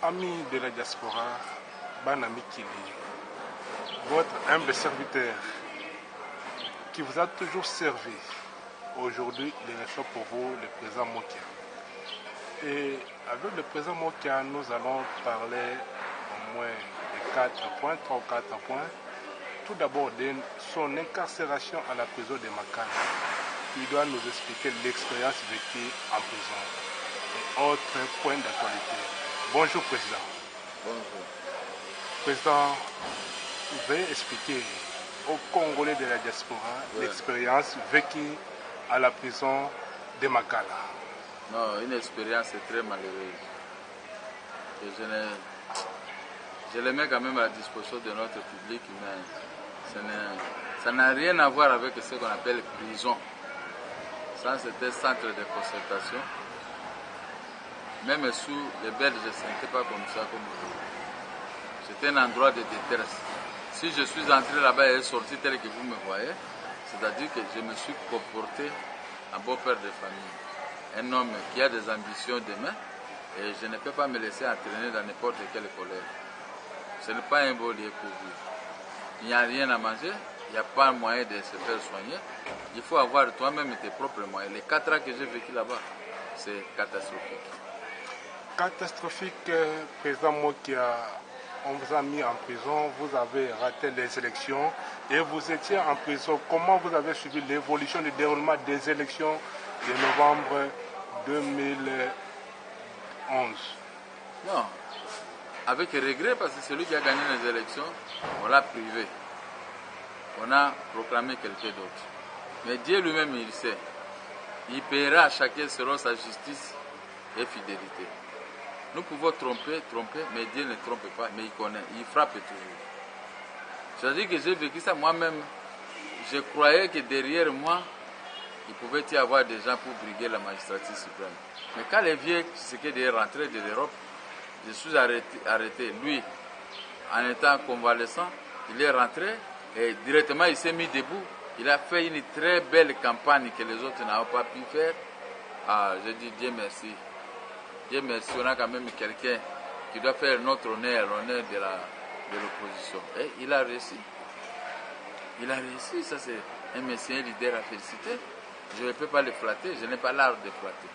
Amis de la diaspora, Banami Kili, votre humble serviteur qui vous a toujours servi. Aujourd'hui, il reçoit pour vous le président Mokia. Et avec le président Mokia, nous allons parler au moins de 4 points, 3 ou 4 points. Tout d'abord, de son incarcération à la prison de Makala. Il doit nous expliquer l'expérience vécue en prison et autres points d'actualité. Bonjour, Président. Bonjour. Président, veuillez expliquer aux Congolais de la diaspora l'expérience vécue à la prison de Makala. Non, une expérience très malheureuse. Et je le mets quand même à la disposition de notre public, mais ça n'a rien à voir avec ce qu'on appelle prison. Ça, c'était centre de concertation. Même sous les Belges, ce n'était pas comme ça comme aujourd'hui. C'était un endroit de détresse. Si je suis entré là-bas et sorti tel que vous me voyez, c'est-à-dire que je me suis comporté en beau père de famille. Un homme qui a des ambitions demain, et je ne peux pas me laisser entraîner dans n'importe quelle colère. Ce n'est pas un beau lieu pour vivre. Il n'y a rien à manger, il n'y a pas moyen de se faire soigner. Il faut avoir toi-même tes propres moyens. Les 4 ans que j'ai vécu là-bas, c'est catastrophique. Catastrophique, président Mokia, on vous a mis en prison, vous avez raté les élections et vous étiez en prison. Comment vous avez suivi l'évolution du déroulement des élections de novembre 2011? Non, avec regret parce que celui qui a gagné les élections, on l'a privé. On a proclamé quelqu'un d'autre. Mais Dieu lui-même, il sait. Il paiera à chacun selon sa justice et fidélité. Nous pouvons tromper, mais Dieu ne trompe pas, mais il connaît, il frappe toujours. C'est-à-dire que j'ai vécu ça moi-même. Je croyais que derrière moi, il pouvait y avoir des gens pour briguer la magistrature suprême. Mais quand les vieux Tshisekedi est rentré de l'Europe, je suis arrêté. Lui, en étant convalescent, il est rentré et directement il s'est mis debout. Il a fait une très belle campagne que les autres n'ont pas pu faire. Ah, je dis Dieu merci. Dieu merci, on a quand même quelqu'un qui doit faire notre honneur, l'honneur de l'opposition. Et il a réussi. Il a réussi, ça c'est un messier leader à féliciter. Je ne peux pas le flatter, je n'ai pas l'art de flatter.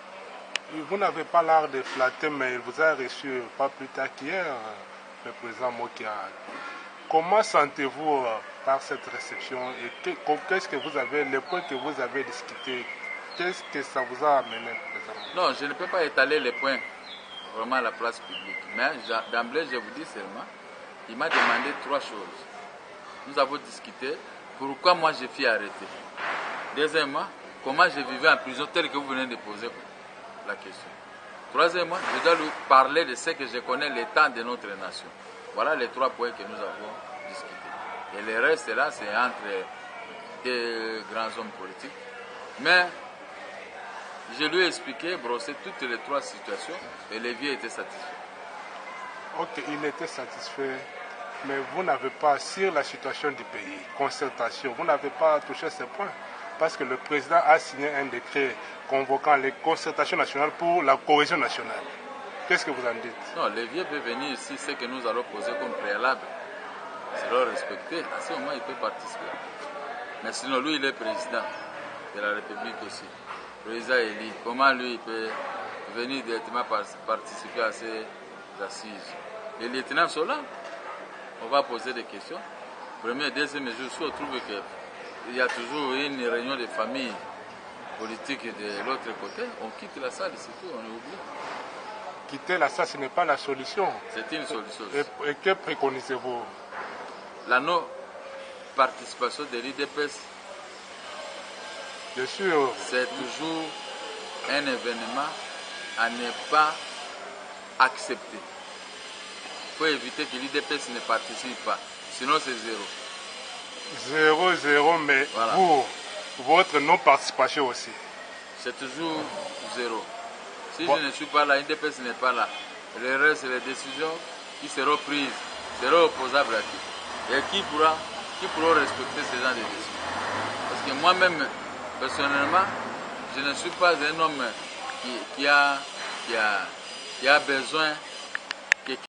Vous n'avez pas l'art de flatter, mais il vous a reçu pas plus tard qu'hier, le président Mokia. Comment sentez-vous par cette réception et qu'est-ce que vous avez, les points que vous avez discutés, qu'est-ce que ça vous a amené, président? Non, je ne peux pas étaler les points vraiment à la place publique. Mais d'emblée, je vous dis seulement, il m'a demandé 3 choses. Nous avons discuté pourquoi moi je suis arrêté. Deuxièmement, comment je vivais en prison tel que vous venez de poser la question. Troisièmement, je dois lui parler de ce que je connais, l'état de notre nation. Voilà les 3 points que nous avons discutés. Et le reste là, c'est entre 2 grands hommes politiques. Mais je lui ai expliqué, brossé toutes les 3 situations et les vieux étaient satisfaits. Ok, il était satisfait, mais vous n'avez pas, sur la situation du pays, concertation, vous n'avez pas touché ces points. Parce que le président a signé un décret convoquant les concertations nationales pour la cohésion nationale. Qu'est-ce que vous en dites? Non, les vieux peuvent venir ici, ce que nous allons poser comme préalable. C'est leur respecter. À ce moment, il peut participer. Mais sinon, lui, il est président de la République aussi. Président élu. Comment lui, il peut venir directement participer à ces assises? Les lieutenants sont là. On va poser des questions. Premier et deuxième jour, si on trouve qu'il y a toujours une réunion de famille politique de l'autre côté, on quitte la salle, c'est tout, on est oublié. Quitter la salle, ce n'est pas la solution. C'est une solution. Et que préconisez-vous? La non-participation de l'IDPS, bien sûr, c'est toujours un événement à ne pas accepter. Il faut éviter que l'IDPS ne participe pas, sinon c'est 0. 0, mais voilà. Vous, votre non-participation aussi. C'est toujours 0. Si je ne suis pas là, l'IDPS n'est pas là. Le reste, les décisions qui seront prises seront opposables à qui? Et qui pourra respecter ces gens de décisions? Parce que moi-même, personnellement, je ne suis pas un homme qui a besoin que